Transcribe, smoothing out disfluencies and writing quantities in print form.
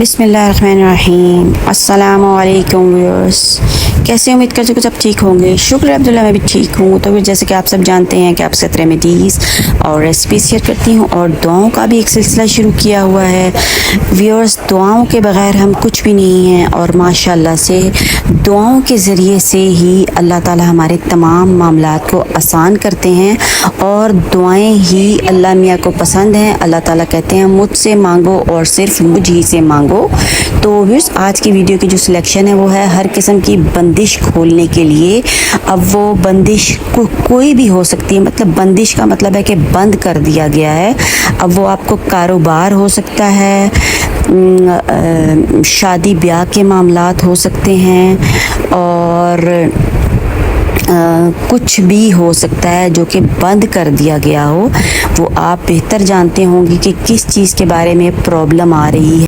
बिस्मिल्लाहिर्रहमानिर्रहीम। अस्सलामु अलैकुम व्यूअर्स, कैसे उम्मीद करते कुछ आप ठीक होंगे। शुक्र अल्हम्दुलिल्लाह मैं भी ठीक हूँ। तो फिर जैसे कि आप सब जानते हैं कि आपके साथ रेमेडीज़ और रेसिपीज शेयर करती हूँ और दुआओं का भी एक सिलसिला शुरू किया हुआ है। व्यूअर्स, दुआओं के बगैर हम कुछ भी नहीं हैं और माशाल्लाह से दुआओं के ज़रिए से ही अल्लाह ताला हमारे तमाम मामलात को आसान करते हैं और दुआएं ही अल्लाह मियाँ को पसंद हैं। अल्लाह ताला कहते हैं मुझसे मांगो और सिर्फ मुझ ही से मांगो। तो व्यूअर्स, आज की वीडियो की जो सिलेक्शन है वो है हर किस्म की बंदिश खोलने के लिए। अब वो बंदिश कोई भी हो सकती है, मतलब बंदिश का मतलब है कि बंद कर दिया गया है। अब वो आपको कारोबार हो सकता है, शादी ब्याह के मामलात हो सकते हैं और कुछ भी हो सकता है जो कि बंद कर दिया गया हो। वो आप बेहतर जानते होंगे कि किस चीज़ के बारे में प्रॉब्लम आ रही है।